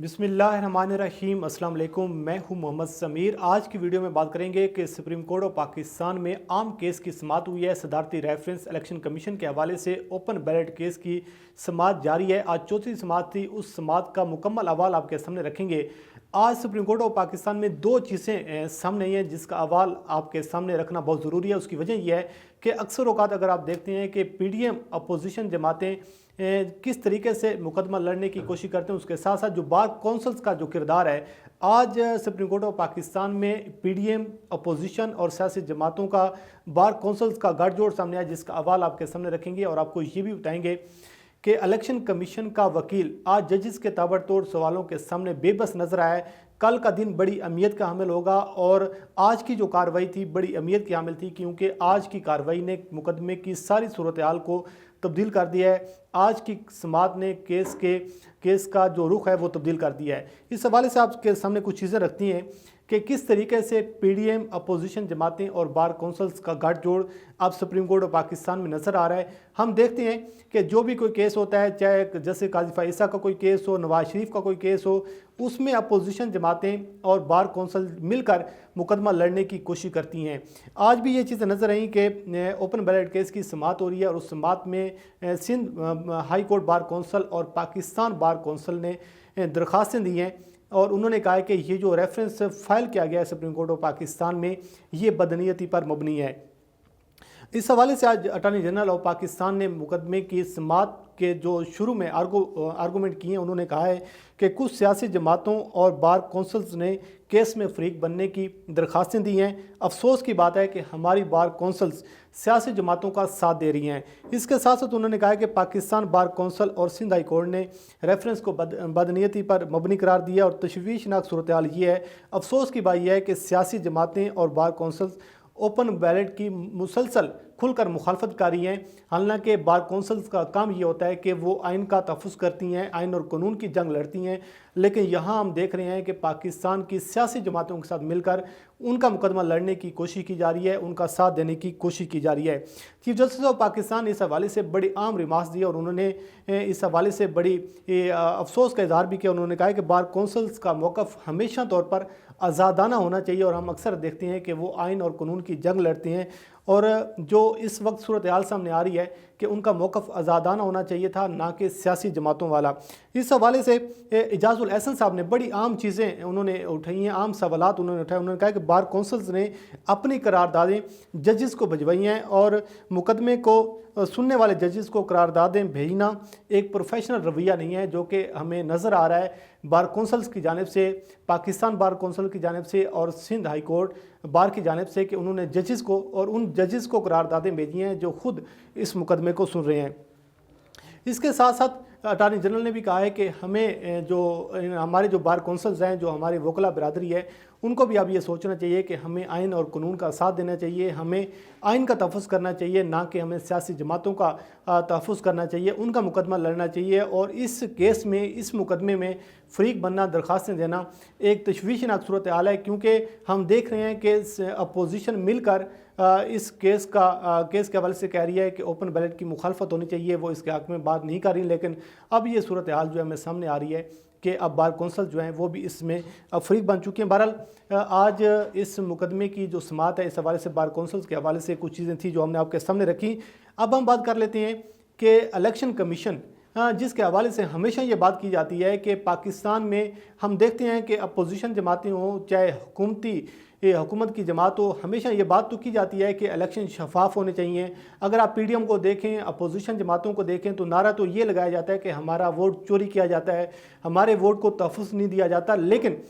बिस्मिल्लाहिर्रहमानिर्रहीम। अस्सलाम वालेकुम। मैं हूं मोहम्मद समीर। आज की वीडियो में बात करेंगे कि सुप्रीम कोर्ट ऑफ पाकिस्तान में आम केस की समाअत हुई है। सदारती रेफरेंस इलेक्शन कमीशन के हवाले से ओपन बैलेट केस की समाअत जारी है। आज चौथी समाअत थी। उस समाअत का मुकम्मल अहवाल आपके सामने रखेंगे। आज सुप्रीम कोर्ट ऑफ पाकिस्तान में दो चीज़ें सामने आई हैं जिसका अहवाल आपके सामने रखना बहुत ज़रूरी है। उसकी वजह यह है कि अक्सर औक़ात अगर आप देखते हैं कि पीडीएम अपोजिशन जमातें किस तरीके से मुकदमा लड़ने की कोशिश करते हैं, उसके साथ साथ जो बार कौंसल्स का जो किरदार है, आज सुप्रीम कोर्ट ऑफ पाकिस्तान में पीडीएम अपोजिशन और सियासी जमातों का बार कौंसल्स का गठजोड़ सामने आया, जिसका अहवाल आपके सामने रखेंगे और आपको ये भी बताएंगे कि इलेक्शन कमीशन का वकील आज जजेस के ताबड़तोड़ सवालों के सामने बेबस नजर आया। कल का दिन बड़ी अहमियत का हामिल होगा और आज की जो कार्रवाई थी बड़ी अहमियत की हामिल थी, क्योंकि आज की कार्रवाई ने मुकदमे की सारी सूरत हाल को तब्दील कर दिया है। आज की समाअत ने केस का जो रुख है वो तब्दील कर दिया है। इस हवाले से आपके सामने कुछ चीज़ें रखती हैं कि किस तरीके से पीडीएम अपोजिशन जमातें और बार कौंसल्स का गठजोड़ अब सुप्रीम कोर्ट ऑफ पाकिस्तान में नज़र आ रहा है। हम देखते हैं कि जो भी कोई केस होता है, चाहे जैसे काजी फाइसा का कोई केस हो, नवाज शरीफ का कोई केस हो, उसमें अपोजिशन जमातें और बार कौंसल मिलकर मुकदमा लड़ने की कोशिश करती हैं। आज भी ये चीज़ें नज़र आई कि ओपन बैलेट केस की समाअत हो रही है और उस समाअत में Sindh high court bar council और पाकिस्तान बार कौंसल ने दरख्वास्तें दी हैं और उन्होंने कहा है कि ये जो रेफरेंस फ़ाइल किया गया है सुप्रीम कोर्ट ऑफ पाकिस्तान में, ये बदनीयती पर मबनी है। इस हवाले से आज अटॉर्नी जनरल ऑफ पाकिस्तान ने मुकदमे की समाअत के जो शुरू में आर्गूमेंट किए हैं, उन्होंने कहा है कि कुछ सियासी जमातों और बार कौंसल्स ने केस में फ़रीक बनने की दरख्वास्तें दी हैं। अफसोस की बात है कि हमारी बार कौंसल्स सियासी जमातों का साथ दे रही हैं। इसके साथ साथ उन्होंने कहा कि पाकिस्तान बार कौंसल और सिंध हाई कोर्ट ने रेफरेंस को बदनीयती पर मबनी करार दिया और तशवीशनाक सूरत हाल ये है। अफसोस की बात यह है कि सियासी जमातें और बार कौंसल्स ओपन बैलेट की मुसलसल खुलकर मुखालफत कर रही हैं। हालांकि बार कौंसल्स का काम ये होता है कि वो आइन का तहफ़्फ़ुज़ करती हैं, आइन और कानून की जंग लड़ती हैं, लेकिन यहाँ हम देख रहे हैं कि पाकिस्तान की सियासी जमातों के साथ मिलकर उनका मुकदमा लड़ने की कोशिश की जा रही है, उनका साथ देने की कोशिश की जा रही है। चीफ जस्टिस ऑफ पाकिस्तान इस हवाले से बड़ी आम रिमार्क्स दी और उन्होंने इस हवाले से बड़ी अफसोस का इजहार भी किया। उन्होंने कहा कि बार कौंसल्स का मौक़िफ़ हमेशा तौर पर आज़ादाना होना चाहिए और हम अक्सर देखते हैं कि वो आइन और कानून की जंग लड़ते हैं और जो इस वक्त सूरत हाल सामने आ रही है कि उनका मौक़िफ़ आज़ादाना होना चाहिए था, ना कि सियासी जमातों वाला। इस हवाले से इजाज़ुल एहसन साहब ने बड़ी आम चीज़ें उन्होंने उठाई हैं, आम सवालात उन्होंने उठाए। उन्होंने कहा कि बार कौंसल्स ने अपनी करारदादें जजेस को भिजवाई हैं और मुकदमे को सुनने वाले जजेस को करारदादें भेजना एक प्रोफेशनल रवैया नहीं है, जो कि हमें नज़र आ रहा है बार कौंसल्स की जानिब से, पाकिस्तान बार कौंसल की जानिब से और सिंध हाई कोर्ट बार की जानिब से, कि उन्होंने जजेस को और उन जजेस को करारदादें भेजी हैं जो खुद इस मुकदमे को सुन रहे हैं। इसके साथ साथ अटॉर्नी जनरल ने भी कहा है कि हमें हमारे जो बार कौंसल्स हैं, जो हमारे वकला बिरादरी है, उनको भी अब ये सोचना चाहिए कि हमें आइन और कानून का साथ देना चाहिए, हमें आइन का तहफ़्फ़ुज़ करना चाहिए, ना कि हमें सियासी जमातों का तहफ़्फ़ुज़ करना चाहिए, उनका मुकदमा लड़ना चाहिए। और इस केस में, इस मुकदमे में फ़रीक बनना, दरख्वास्तें देना एक तशवीशनाक सूरत हाल है, क्योंकि हम देख रहे हैं कि अपोजिशन मिलकर इस केस के हवाले से कह रही है कि ओपन बैलेट की मुखालफत होनी चाहिए, वो इसके हक़ में बात नहीं कर रही। लेकिन अब ये सूरत हाल जो है हमें सामने आ रही है कि अब बार कौंसल जो हैं वो भी इसमें अब फ़रीक बन चुके हैं। बहरहाल आज इस मुकदमे की जो समाअत है, इस हवाले से बार कौंसल्स के हवाले से कुछ चीज़ें थी जो हमने आपके सामने रखी। अब हम बात कर लेते हैं कि इलेक्शन कमीशन, जिसके हवाले से हमेशा ये बात की जाती है कि पाकिस्तान में हम देखते हैं कि अपोजिशन जमातें हों, चाहे हुकूमत की जमात हो, हमेशा ये बात तो की जाती है कि इलेक्शन शफाफ होने चाहिए। अगर आप पीडीएम को देखें, अपोजिशन जमातों को देखें, तो नारा तो ये लगाया जाता है कि हमारा वोट चोरी किया जाता है, हमारे वोट को तहफ़्फ़ुज़ नहीं दिया जाता। लेकिन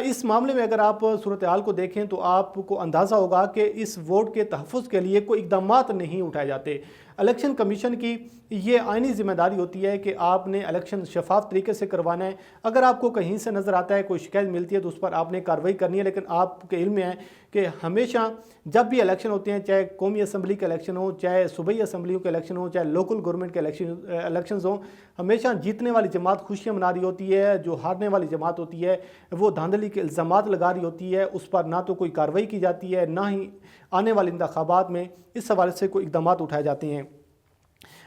इस मामले में अगर आप सूरत हाल को देखें तो आपको अंदाज़ा होगा कि इस वोट के तहफ़्फ़ुज़ के लिए कोई इक़दामात नहीं उठाए जाते। इलेक्शन कमीशन की ये आइनी ज़िम्मेदारी होती है कि आपने इलेक्शन शफाफ तरीके से करवाना है। अगर आपको कहीं से नज़र आता है, कोई शिकायत मिलती है, तो उस पर आपने कार्रवाई करनी है। लेकिन आपके इल्म में है कि हमेशा जब भी इलेक्शन होते हैं, चाहे कौमी असम्बली के इलेक्शन हो, चाहे सूबाई असम्बलियों के इलेक्शन हो, चाहे लोकल गवर्नमेंट के इलेक्शंस हों, हमेशा जीतने वाली जमात खुशियाँ मना रही होती है, जो हारने वाली जमात होती है वो धांधली के इल्ज़ामात लगा रही होती है। उस पर ना तो कोई कार्रवाई की जाती है, ना ही आने वाले इंतखाबात में इस हवाले से कोई इक़दामात उठाए जाते हैं।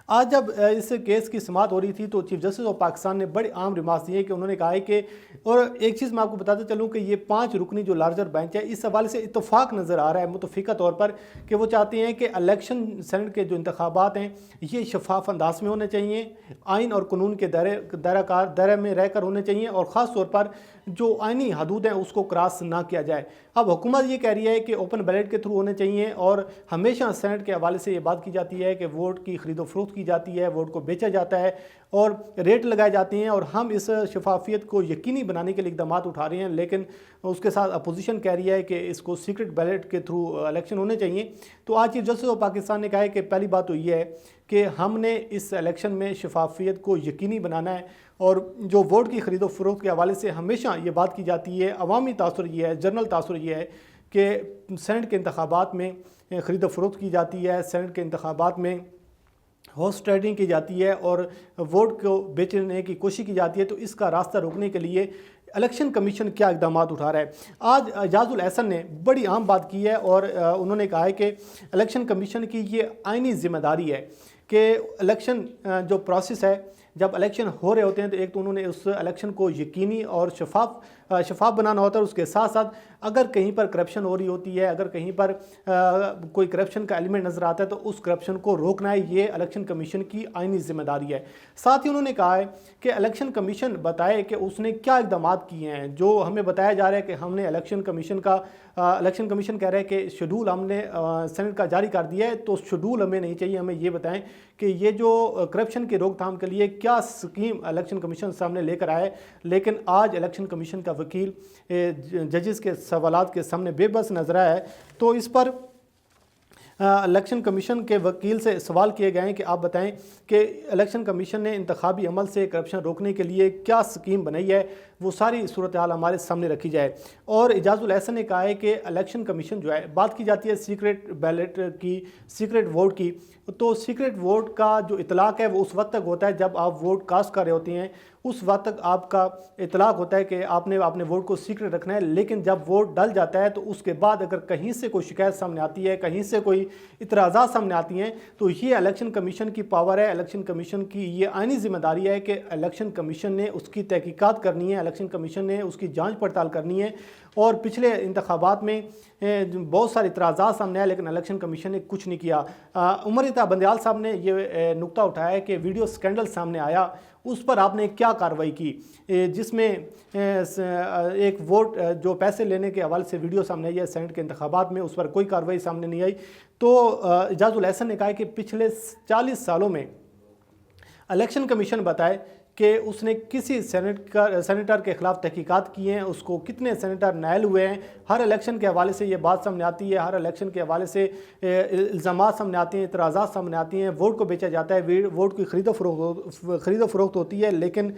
آج جب اس کیس کی سماعت ہو رہی تھی تو چیف جسٹس آف پاکستان نے بڑے عام ریمارکس دیے کہ انہوں نے کہا ہے کہ، اور ایک چیز میں آپ کو بتاتا چلوں کہ یہ 5 رکنی جو لارجر بینچ ہے اس حوالے سے اتفاق نظر آ رہا ہے متفقہ طور پر کہ وہ چاہتے ہیں کہ الیکشن سینٹ کے جو انتخابات ہیں یہ شفاف انداز میں ہونے چاہیے، آئین اور قانون کے دائرے میں رہ کر ہونے چاہیے، اور خاص طور پر جو آئینی حدود ہیں اس کو کراس نہ کیا جائے۔ اب حکومت یہ کہہ رہی ہے کہ اوپن بیلٹ کے تھرو ہونے چاہیے، اور ہمیشہ سینٹ کے حوالے سے یہ بات کی جاتی ہے کہ ووٹ کی خرید و فروخت کی جاتی ہے، ووٹ کو بیچا جاتا ہے اور ریٹ لگائے جاتے ہیں، اور ہم اس شفافیت کو یقینی بنانے کے لیے اقدامات اٹھا رہے ہیں، لیکن اس کے ساتھ اپوزیشن کہہ رہی ہے کہ اس کو سیکرٹ بیلٹ کے تھرو الیکشن ہونے چاہیے۔ تو آج چیف جسٹس آف پاکستان نے کہا ہے کہ پہلی بات تو یہ ہے کہ ہم نے اس الیکشن میں شفافیت کو یقینی بنانا ہے، اور جو ووٹ کی خرید و فروخت کے حوالے سے ہمیشہ یہ بات کی جاتی ہے، عوامی تاثر یہ ہے، جنرل تاثر یہ ہے کہ سینٹ کے انتخابات میں خرید و فروخت کی جاتی ہے، سینٹ کے انتخابات میں ہارس ٹریڈنگ کی جاتی ہے اور ووٹ کو بیچنے کی کوشش کی جاتی ہے۔ تو اس کا راستہ روکنے کے لیے الیکشن کمیشن کیا اقدامات اٹھا رہا ہے؟ آج اعجاز الاحسن نے بڑی عام بات کی ہے، اور انہوں نے کہا ہے کہ الیکشن کمیشن کی یہ آئینی ذمہ داری ہے کہ الیکشن جو پروسیس ہے، جب الیکشن ہو رہے ہوتے ہیں تو ایک تو انہوں نے اس الیکشن کو یقینی اور شفاف بنانا ہوتا ہے، اس کے ساتھ ساتھ اگر کہیں پر کرپشن ہو رہی ہوتی ہے، اگر کہیں پر کوئی کرپشن کا ایلیمنٹ نظر آتا ہے تو اس کرپشن کو روکنا ہے، یہ الیکشن کمیشن کی آئینی ذمہ داری ہے۔ ساتھ ہی انہوں نے کہا ہے کہ الیکشن کمیشن بتائے کہ اس نے کیا اقدامات کیے ہیں، جو ہمیں بتایا جا رہا ہے کہ ہم نے الیکشن کمیشن کہہ رہا ہے کہ شیڈول ہم نے سینٹ کا جاری کر دیا ہے، تو شیڈول ہمیں نہیں چاہیے، ہمیں یہ بتائیں کہ یہ جو کرپشن کی روک تھام کے لیے کیا سکیم الیکشن کمیشن سامنے لے کر آئے۔ لیکن آج الیکشن کمیشن کا وکیل ججز کے سوالات کے سامنے بے بس نظر آیا ہے، تو اس پر الیکشن کمیشن کے وکیل سے سوال کیے گئے ہیں کہ آپ بتائیں کہ الیکشن کمیشن نے انتخابی عمل سے کرپشن روکنے کے لیے کیا سکیم بنائی ہے، وہ ساری صورتحال ہمارے سامنے رکھی جائے۔ اور اعجاز الاحسن نے کہا ہے کہ الیکشن کمیشن جو ہے، بات کی جاتی ہے سیکرٹ بیلٹ کی، سیکرٹ ووٹ کی، تو سیکرٹ ووٹ کا جو اطلاق ہے وہ اس وقت تک ہوتا ہے جب آپ ووٹ کاسٹ کر رہے ہوتے ہیں، اس وقت تک آپ کا اطلاق ہوتا ہے کہ آپ نے اپنے ووٹ کو سیکرٹ رکھنا ہے۔ لیکن جب ووٹ ڈل جاتا ہے تو اس کے بعد اگر کہیں سے کوئی شکایت سامنے آتی ہے، کہیں سے کوئی اعتراضات سامنے آتی ہیں، تو یہ الیکشن کمیشن کی پاور ہے، الیکشن کمیشن کی یہ آئینی ذمہ داری ہے کہ الیکشن کمیشن نے اس کی تحقیقات کرنی ہے، الیکشن کمیشن نے اس کی جانچ پڑتال کرنی ہے۔ اور پچھلے انتخابات میں بہت سارے اعتراضات سامنے آئے لیکن الیکشن کمیشن نے کچھ نہیں کیا۔ عمر اتحاد بندیال صاحب نے یہ نقطہ اٹھایا ہے کہ ویڈیو سکینڈل سامنے آیا، اس پر آپ نے کیا کارروائی کی، جس میں ایک ووٹ جو پیسے لینے کے حوالے سے ویڈیو سامنے آئی ہے سینٹ کے انتخابات میں، اس پر کوئی کارروائی سامنے نہیں آئی۔ تو اعجاز الاحسن نے کہا ہے کہ پچھلے 40 سالوں میں الیکشن کمیشن بتائے کہ اس نے کسی سینیٹر کے خلاف تحقیقات کی ہیں، اس کو کتنے سینیٹر نائل ہوئے ہیں، ہر الیکشن کے حوالے سے یہ بات سامنے آتی ہے، ہر الیکشن کے حوالے سے الزامات سامنے آتے ہیں، اعتراضات سامنے آتی ہیں، ووٹ کو بیچا جاتا ہے، ووٹ کی خرید و فروخت ہوتی ہے۔ لیکن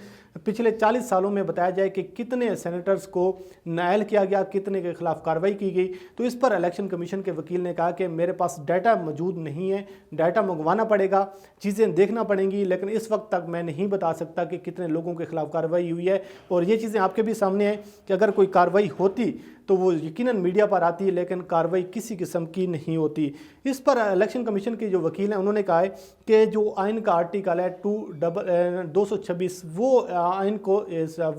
پچھلے 40 سالوں میں بتایا جائے کہ کتنے سینیٹرز کو نائل کیا گیا، کتنے کے خلاف کارروائی کی گئی۔ تو اس پر الیکشن کمیشن کے وکیل نے کہا کہ میرے پاس ڈیٹا موجود نہیں ہے، ڈیٹا منگوانا پڑے گا، چیزیں دیکھنا پڑیں گی، لیکن اس وقت تک میں نہیں بتا سکتا کہ کتنے لوگوں کے خلاف کارروائی ہوئی ہے۔ اور یہ چیزیں آپ کے بھی سامنے ہیں کہ اگر کوئی کارروائی ہوتی تو وہ یقیناً میڈیا پر آتی، لیکن کارروائی کسی قسم کی نہیں ہوتی۔ اس پر الیکشن کمیشن کے جو وکیل ہیں انہوں نے کہا ہے کہ جو آئین کا آرٹیکل ہے 226 وہ آئین کو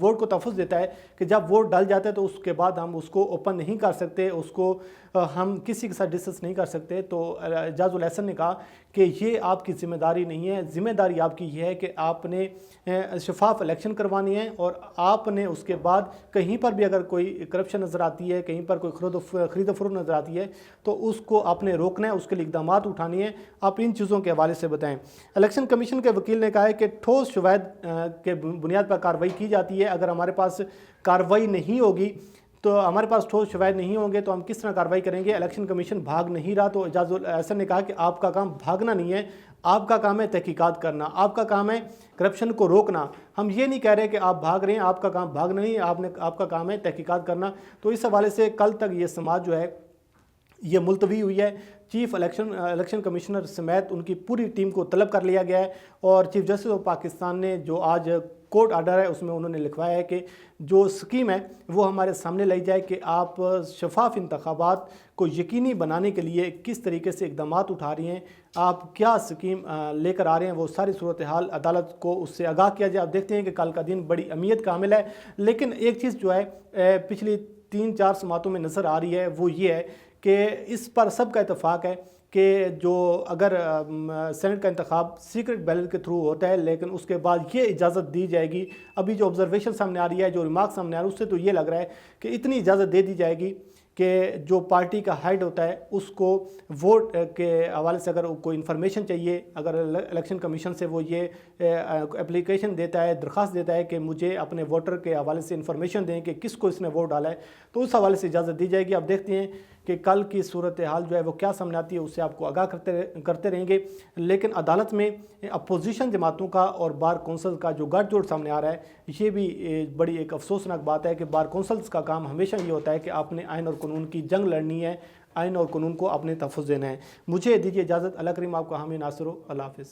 ووٹ کو تحفظ دیتا ہے کہ جب ووٹ ڈال جاتا ہے تو اس کے بعد ہم اس کو اوپن نہیں کر سکتے، اس کو ہم کسی کے ساتھ ڈسکس نہیں کر سکتے۔ تو اعجاز الاحسن نے کہا کہ یہ آپ کی ذمہ داری نہیں ہے، ذمہ داری آپ کی یہ ہے کہ آپ نے شفاف الیکشن کروانی ہے، اور آپ نے اس کے بعد کہیں پر بھی اگر کوئی کرپشن نظر آتی ہے، کہیں پر کوئی خرید و فروخت نظر آتی ہے تو اس کو آپ نے روکنا ہے، اس کے لیے اقدامات اٹھانی ہے۔ آپ ان چیزوں کے حوالے سے بتائیں۔ الیکشن کمیشن کے وکیل نے کہا ہے کہ ٹھوس شواہد کے بنیاد پر کارروائی کی جاتی ہے، اگر ہمارے پاس کارروائی نہیں ہوگی تو ہمارے پاس ٹھوس شواہد نہیں ہوں گے تو ہم کس طرح کارروائی کریں گے؟ الیکشن کمیشن بھاگ نہیں رہا۔ تو اعجاز الاحسن نے کہا کہ آپ کا کام بھاگنا نہیں ہے، آپ کا کام ہے تحقیقات کرنا، آپ کا کام ہے کرپشن کو روکنا۔ ہم یہ نہیں کہہ رہے کہ آپ بھاگ رہے ہیں، آپ کا کام بھاگنا نہیں ہے، آپ کا کام ہے تحقیقات کرنا۔ تو اس حوالے سے کل تک یہ سماعت جو ہے یہ ملتوی ہوئی ہے۔ چیف الیکشن کمشنر سمیت ان کی پوری ٹیم کو طلب کر لیا گیا ہے، اور چیف جسٹس آف پاکستان نے جو آج कोर्ट आर्डर है उसमें उन्होंने लिखवाया है कि जो स्कीम है वो हमारे सामने लाई जाए कि आप शफाफ इंतखाबात को यकीनी बनाने के लिए किस तरीके से इकदाम उठा रही हैं, आप क्या स्कीम लेकर आ रहे हैं, वो सारी सूरत हाल अदालत को उससे आगाह किया जाए। आप देखते हैं कि कल का दिन बड़ी अहमियत का हामिल है, लेकिन एक चीज़ जो है पिछली 3-4 समातों में नज़र आ रही है वो ये है कि इस पर सबका इत्तेफाक है कि जो अगर सेनेट का इंतखाब सीक्रेट बैलेट के थ्रू होता है, लेकिन उसके बाद ये इजाज़त दी जाएगी। अभी जो ऑब्जर्वेशन सामने आ रही है, जो रिमार्क सामने आ रहा है, उससे तो ये लग रहा है कि इतनी इजाज़त दे दी जाएगी कि जो पार्टी का हेड होता है उसको वोट के हवाले से अगर कोई इन्फॉर्मेशन चाहिए, अगर इलेक्शन कमीशन से वो ये एप्लीकेशन देता है, दरख्वास्त देता है कि मुझे अपने वोटर के हवाले से इन्फॉर्मेशन दें कि किसको इसने वोट डाला है, तो उस हवाले से इजाज़त दी जाएगी। आप देखते हैं कि कल की सूरत हाल जो है वो क्या सामने आती है, उससे आपको आगाह करते रहेंगे। लेकिन अदालत में अपोजिशन जमातों का और बार कौंसल का जो गठजोड़ सामने आ रहा है, ये भी बड़ी एक अफसोसनाक बात है कि बार कौंसल्स का काम हमेशा ये होता है कि आपने आइन और कानून की जंग लड़नी है, आइन और कानून को अपने तहफ़्फ़ुज़ देना है। मुझे दीजिए इजाज़त। अल्लाह करीम आपका हामी नासिर हो। अल्लाह हाफ़िज़।